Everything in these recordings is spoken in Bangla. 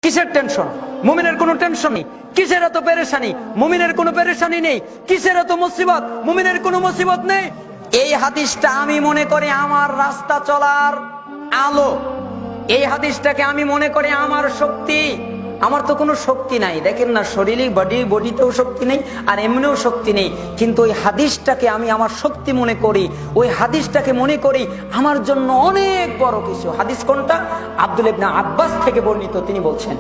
কিসের টেনশন? মুমিনের কোনো টেনশন নেই। কিসের এত পেরেশানি? মুমিনের কোনো পেরেশানি নেই। কিসের এত মুসিবত? মুমিনের কোনো মুসিবত নেই। এই হাদিসটা আমি মনে করি আমার রাস্তা চলার আলো। এই হাদিসটাকে আমি মনে করি আমার শক্তি। আমার তো কোনো শক্তি নাই, দেখেন না, শরীরে বডিতেও শক্তি নেই, আর এমনিও শক্তি নেই, কিন্তু ওই হাদিসটাকে আমি আমার শক্তি মনে করি। ওই হাদিসটাকে মনে করি আমার জন্য অনেক বড় কিছু। হাদিস কোনটা? আব্দুল্লাহ ইবনে আব্বাস থেকে বর্ণিত। তিনি বলছেন,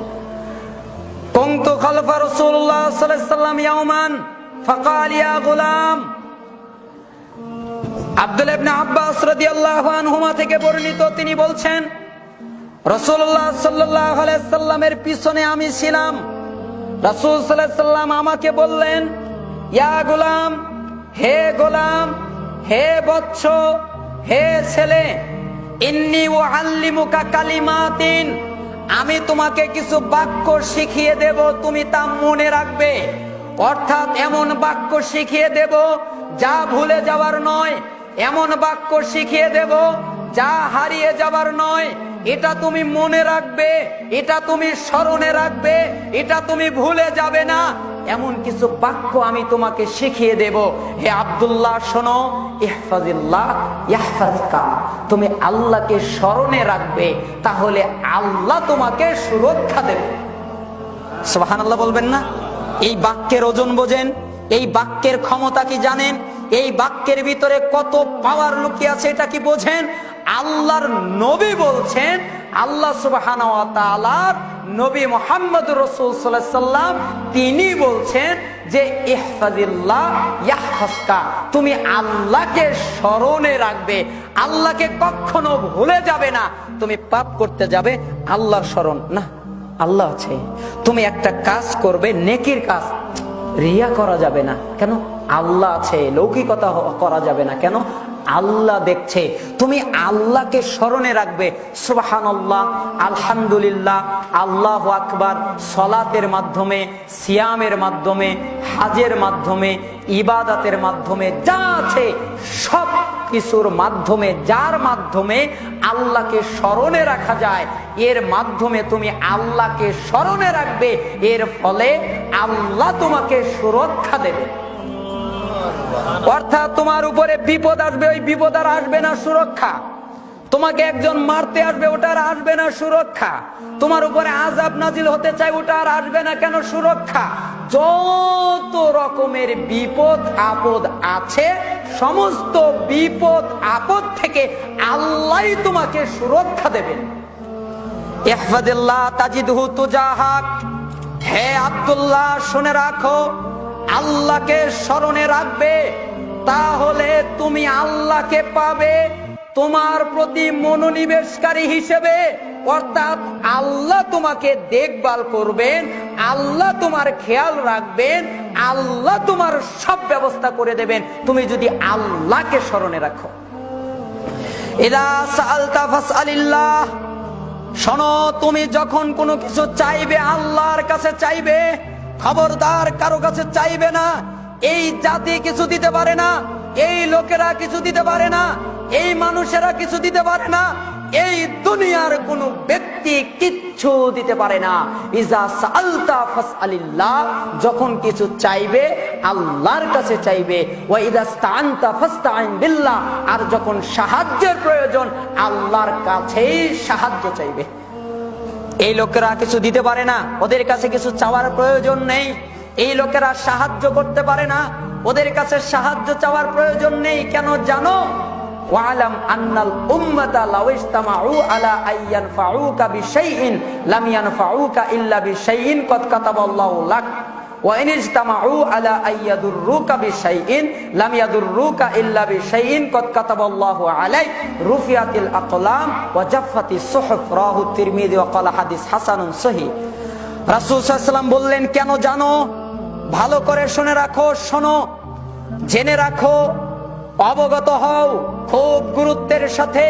কুনতু খালফা রাসূলুল্লাহ সাল্লাল্লাহু আলাইহি ওয়াসাল্লাম ইয়াওমান ফাকাল ইয়া গুলাম। আব্দুল্লাহ ইবনে আব্বাস রাদিয়াল্লাহু আনহুমা থেকে বর্ণিত, তিনি বলছেন, রাসূলুল্লাহ সাল্লাল্লাহু আলাইহি সাল্লামের পিছনে আমি ছিলাম। রাসূল সাল্লাল্লাহু আলাইহি সাল্লাম আমাকে বললেন, ইয়া গোলাম, হে গোলাম, হে বৎস, হে ছেলে, ইন্নী উআল্লিমুকা কালিমাতিন, আমি তোমাকে কিছু বাক্য শিখিয়ে দেব, তুমি তা মনে রাখবে। অর্থাৎ এমন বাক্য শিখিয়ে দেব যা ভুলে যাওয়ার নয়, এমন বাক্য শিখিয়ে দেব যা হারিয়ে যাবার নয়। এটা তুমি মনে রাখবে, এটা তুমি স্মরণে রাখবে, এটা তুমি ভুলে যাবে না। এমন কিছু বাক্য আমি তোমাকে শিখিয়ে দেব। হে আব্দুল্লাহ, শোনো, ইহফাজিল্লাহ ইয়াহফাজকা, তুমি আল্লাহকে স্মরণে রাখবে, তাহলে আল্লাহ তোমাকে সুরক্ষা দেবে। সুবহানাল্লাহ বলবেন না? এই বাক্যের ওজন বোঝেন? এই বাক্যের ক্ষমতা কি জানেন? এই বাক্যের ভিতরে কত পাওয়ার লুকিয়ে আছে এটা কি বোঝেন? আল্লাহর নবী বলছেন, আল্লাহ সুবহানাহু ওয়া তাআলার নবী মুহাম্মদুর রাসূল সাল্লাল্লাহু আলাইহি সাল্লাম তিনি বলছেন যে ইহফাজিল্লাহ ইয়াহফাজকা, তুমি আল্লাহকে স্মরণে রাখবে, আল্লাহকে কখনো ভুলে যাবে না। তুমি পাপ করতে যাবে, আল্লাহর স্মরণ না, আল্লাহ আছে। তুমি একটা কাজ করবে, নেকির কাজ, রিয়া করা যাবে না, কেন? আল্লাহ আছে। লৌকিকতা করা যাবে না, কেন? আল্লাহ দেখছে। তুমি আল্লাহকে স্মরণে রাখবে। সুবহানাল্লাহ, আলহামদুলিল্লাহ, আল্লাহু আকবার, সালাতের মাধ্যমে, সিয়ামের মাধ্যমে, হাজের মাধ্যমে, ইবাদতের মাধ্যমে, যা আছে সব কিছুর মাধ্যমে, যার মাধ্যমে আল্লাহকে স্মরণে রাখা যায়, এর মাধ্যমে তুমি আল্লাহকে স্মরণে রাখবে। এর ফলে আল্লাহ তোমাকে সুরক্ষা দেবে। অর্থাৎ তোমার উপরে বিপদ আসবে, ওই বিপদ আর আসবে না, সুরক্ষা। তোমাকে একজন মারতে আসবে, ওটা আর আসবে না, সুরক্ষা। তোমার উপরে আযাব নাজিল হতে চাই, ওটা আর আসবে না, কেন? সুরক্ষা। যত রকমের বিপদ আপদ আছে, সমস্ত বিপদ আপদ থেকে আল্লাহই তোমাকে সুরক্ষা দেবেন। ইহফাজিল্লাহ তাজিদহু তুজাহাক, হে আব্দুল্লাহ শুনে রাখো, আল্লাহকে স্মরণে রাখবে, তাহলে তুমি আল্লাহকে পাবে তোমার প্রতি মনোনিবেশকারী হিসেবে। অর্থাৎ আল্লাহ তোমাকে দেখভাল করবেন, আল্লাহ তোমার খেয়াল রাখবেন, আল্লাহ তোমার সব ব্যবস্থা করে দেবেন, তুমি যদি আল্লাহকে স্মরণে রাখো। ইযা সাআলতা ফাসআলিল্লাহ, শোনো, তুমি যখন কোনো কিছু চাইবে, আল্লাহর কাছে চাইবে। খবরদার কারো কাছে চাইবে না। এই জাতি কিছু দিতে পারে না, এই লোকেরা কিছু দিতে পারে না, এই মানুষেরা কিছু দিতে পারে না, এই দুনিয়ার কোন ব্যক্তি কিচ্ছু দিতে পারে না। ইজা সাআলতা ফাসআলিল্লাহ, যখন কিছু চাইবে আল্লাহর কাছে চাইবে। ওয়া ইজা ইসতাআনতা ফাসতাঈন বিল্লাহ, আর যখন সাহায্যের প্রয়োজন আল্লাহর কাছেই সাহায্য চাইবে। এই লোকেরা কিছু দিতে পারে না, ওদের কাছে কিছু চাওয়ার প্রয়োজন নেই। এই লোকেরা সাহায্য করতে পারে না, ওদের কাছে সাহায্য চাওয়ার প্রয়োজন নেই। কেন জানো? ওয়ালাম আন্নাল উম্মাতা লাউ ইজতামাউ আলা আইয়ানফাউকা বিশাইইন লাম ইয়ানফাউকা ইল্লা বিশাইইন কদ কাতাবাল্লাহু লাক ওয়া ইন ইজতামাউ আলা আইয়াদুররুকা বিশাইইন লাম ইয়াদুররুকা ইল্লা বিশাইইন কদ কাতাবাল্লাহু আলাইক রুফিয়াতিল আকলাম ওয়া জাফফাতিস সুহুফ রাহু তিরমিজি ওয়া ক্বালা হাদিস হাসানুন সহিহ। রাসূল সাল্লাল্লাহু আলাইহি ওয়াসাল্লাম বললেন, কেন জানো? ভালো করে শুনে রাখো, শোনো, জেনে রাখো, অবগত হও খুব গুরুত্বের সাথে।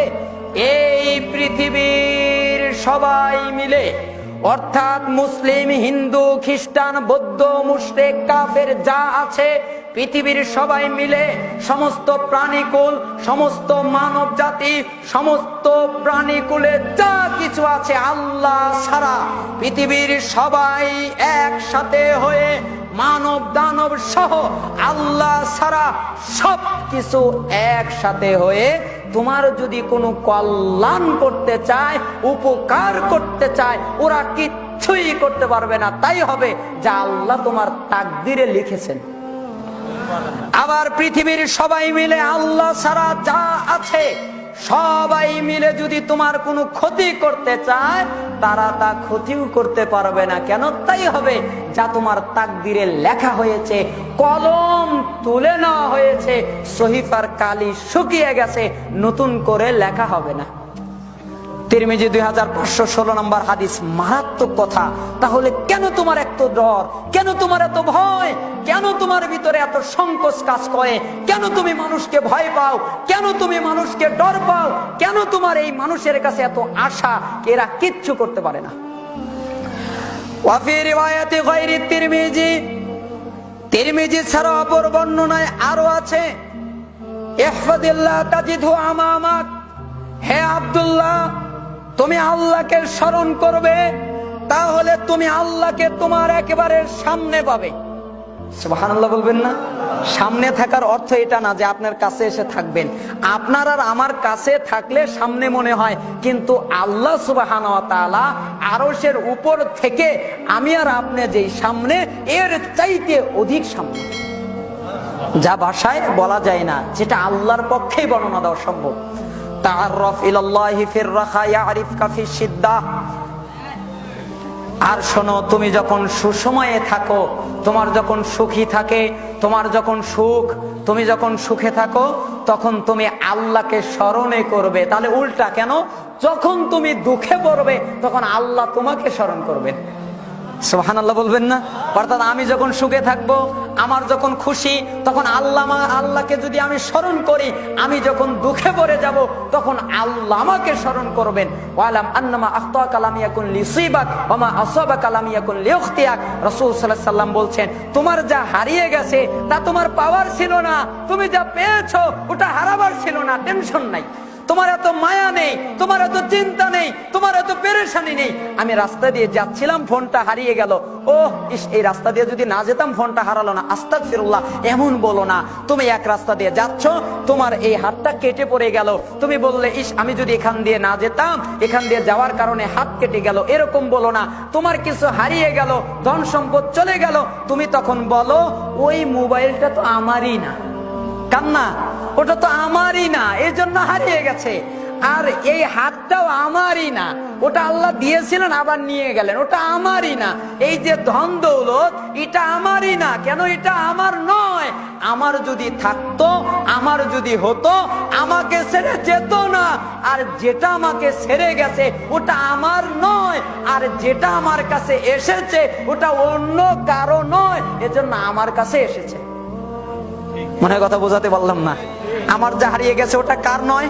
এই পৃথিবীর সবাই মিলে, অর্থাৎ মুসলিম, হিন্দু, খ্রিস্টান, বৌদ্ধ, মুশরিক, কাফের যা আছে, পৃথিবীর সবাই মিলে, সমস্ত প্রাণীকুল, সমস্ত মানব জাতি, সমস্ত প্রাণীকুলে যা কিছু আছে আল্লাহ ছাড়া পৃথিবীর সবাই একসাথে হয়ে, মানব দানব সহ আল্লাহ ছাড়া সব কিছু একসাথে হয়ে তোমার যদি কোনো কল্যাণ করতে চায়, উপকার করতে চায়, ওরা কিচ্ছুই করতে পারবে না। তাই হবে যা আল্লাহ তোমার তাকদিরে লিখেছেন। আবার পৃথিবীর সবাই মিলে আল্লাহ ছাড়া যা আছে সবাই মিলে যদি তোমার কোনো ক্ষতি করতে চায়, তারা তা ক্ষতিও করতে পারবে না। কেন? তাই হবে যা তোমার তাকদিরে লেখা হয়েছে, কলম তুলে নেওয়া হয়েছে, সহিফার কালি শুকিয়ে গেছে, নতুন করে লেখা হবে না। তিরমিজি 2516 নম্বর হাদিস, মারাত্মক কথা। তাহলে কেন তোমার এত ডর, কেন তোমার এত ভয়, কেন তোমার ভিতরে এত সংকোচ কাজ করে, কেন তুমি মানুষকে ভয় পাও, কেন তুমি মানুষকে ডর পাও, কেন তোমার এই মানুষের কাছে এত আশা এরা কিচ্ছু করতে পারে না? ওয়াফি রিওয়ায়াতি গায়রি তিরমিজি, তিরমিজি ছাড়া অপর বর্ণনায় আরো আছে, ইহফাদিল্লাহ তাজিদহু আমামাক, হে আব্দুল্লাহ তুমি আল্লাহকে স্মরণ করবে, তাহলে তুমি আল্লাহকে তোমার একেবারে সামনে পাবে। সুবহানাল্লাহ বলবেন না? সামনে থাকার অর্থ এটা না যে আপনার কাছে এসে থাকবেন। আপনার আর আমার কাছে থাকলে সামনে মনে হয়, কিন্তু আল্লাহ সুবহানাহু ওয়া তাআলা আরশের উপর থেকে আমি আর আপনি যেই সামনে, এর চাইতে অধিক সামনে, যা ভাষায় বলা যায় না, যেটা আল্লাহর পক্ষেই বর্ণনা দেওয়া সম্ভব। তাআররাফ ইলাল্লাহি ফির রাখা ইয়ারিফকা ফিশ শিদ্দাহ। আর শোনো, তুমি যখন সুসময়ে থাকো, তোমার যখন সুখী থাকে, তোমার যখন সুখ, তুমি যখন সুখে থাকো, তখন তুমি আল্লাহকে স্মরণে করবে। তাহলে উল্টা কেন? যখন তুমি দুঃখে পড়বে তখন আল্লাহ তোমাকে স্মরণ করবেন। সুবহানাল্লাহ বলবেন না? অর্থাৎ আমি যখন সুখে থাকবো, আমার যখন খুশি, তখন আল্লাহকে যদি আমি স্মরণ করি, আমি যখন দুঃখে পড়ে যাব তখন আল্লাহ আমাকে স্মরণ করবেন। ওয়ালাম আন্নামা আখতাকা লাম ইয়াকুন লিসিবাক ওয়া মা আসাবাকা লাম ইয়াকুন লিউখতিয়াক। রাসূল সাল্লাল্লাহু আলাইহি ওয়াসাল্লাম বলছেন, তোমার যা হারিয়ে গেছে তা তোমার পাওয়ার ছিল না, তুমি যা পেয়েছো ওটা হারাবার ছিল না। টেনশন নাই, তোমার এত মায়া নেই, তোমার এত চিন্তা নেই, তোমার এত পেরেশানি নেই। আমি রাস্তা দিয়ে যাচ্ছিলাম, ফোনটা হারিয়ে গেল, ও ইস, এই রাস্তা দিয়ে যদি না যেতাম ফোনটা হারালো না, আস্তাগফিরুল্লাহ, এমন বলো না। তুমি এক রাস্তা দিয়ে যাচ্ছ, তোমার এই হাতটা কেটে পড়ে গেল, তুমি বললে ইস, আমি যদি এখান দিয়ে না যেতাম, এখান দিয়ে যাওয়ার কারণে হাত কেটে গেল, এরকম বলো না। তোমার কিছু হারিয়ে গেল, ধন সম্পদ চলে গেল, তুমি তখন বলো ওই মোবাইলটা তো আমারই না। কান্না, ওটা তো আমারই না, এই জন্য হারিয়ে গেছে। আর এই হাতটাও আমারই না, ওটা আল্লাহ দিয়েছিলেন আবার নিয়ে গেলেন, ওটা আমারই না। এই যে ধন দৌলত, এটা আমারই না। কেন? এটা আমার নয়। আমার যদি থাকতো, আমার যদি হতো, আমাকে ছেড়ে যেত না। আর যেটা আমাকে ছেড়ে গেছে ওটা আমার নয়, আর যেটা আমার কাছে এসেছে ওটা অন্য কারো নয়, এজন্য আমার কাছে এসেছে। মনে কথা বোঝাতে পারলাম না? আমার যা হারিয়ে গেছে ওটা কার নয়?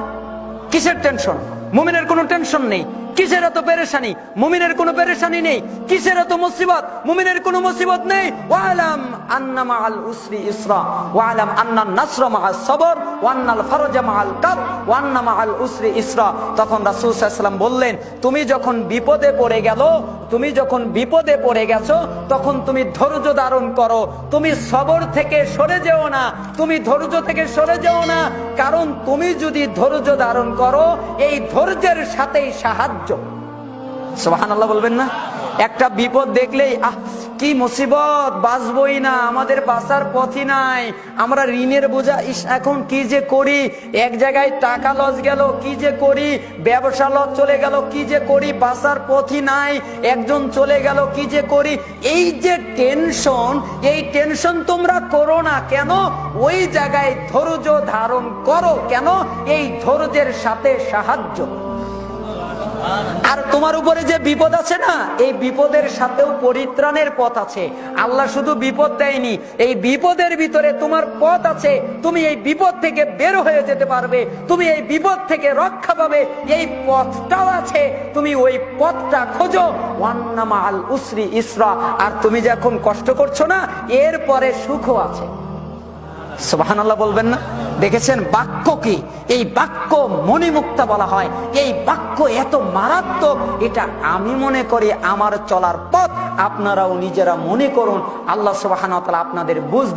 কিসের টেনশন? মুমিনের কোনো টেনশন নেই। কিসের এত পেরেশানি? মুমিনের কোনো পেরেশানি নেই। কিসের এত মুসিবত? মুমিনের কোনো মুসিবত নেই। ওয়ালাম আন্না মাআল উসরি ইসরা ওয়ালাম আন্না নাসরা মাআস সবর ওয়া আন্নাল ফারজা মাআল কারব ওয়া আন্না মাআল উসরি ইসরা। তখন রাসূল সাল্লাল্লাহু আলাইহি ওয়াসাল্লাম বললেন, তুমি যখন বিপদে পড়ে গেল, তুমি যখন বিপদে পড়ে গেছো, তখন তুমি ধৈর্য ধারণ করো। তুমি সবর থেকে সরে যেও না, তুমি ধৈর্য থেকে সরে যেও না। কারণ তুমি যদি ধৈর্য ধারণ করো, এই ধৈর্যের সাথেই সাহায্য। সুবহানাল্লাহ বলবেন না? একটা বিপদ দেখলেই আহ কি মুসিবত, বাঁচবই না, আমাদের বাঁচার পথই নাই, আমরা ঋণের বোঝা, ইস এখন কি যে করি, এক জায়গায় টাকা লস গেল, কি যে করি, ব্যবসা লস চলে গেল, কি যে করি, বাঁচার পথই নাই, একজন চলে গেল, কি যে করি। এই যে টেনশন, এই টেনশন তোমরা করো না। কেন? ওই জায়গায় ধৈর্য ধারণ করো। কেন? এই ধৈর্যের সাথে সাহায্য। আর তোমার উপরে যে বিপদ আছে না, এই বিপদের সাথেও পরিত্রাণের পথ আছে। আল্লাহ শুধু বিপদ দেয়নি, এই বিপদের ভিতরে তোমার পথ আছে। তুমি এই বিপদ থেকে বের হয়ে যেতে পারবে, তুমি এই বিপদ থেকে রক্ষা পাবে, এই পথটাও আছে। তুমি ওই পথটা খোঁজো। ওয়ান্না মাআল উসরি ইসরা। আর তুমি যখন কষ্ট করছো না, এরপরে সুখও আছে। সুবহানাল্লাহ বলবেন না? দেখেছেন বাক্য কি? এই বাক্য মণিমুক্তা বলা হয়। এই বাক্য এত মারাত্মক, এটা আমি মনে করি আমার চলার পথ, আপনারাও নিজেরা মনে করুন। আল্লাহ সুবহানাহু ওয়া তাআলা আপনাদের বুঝ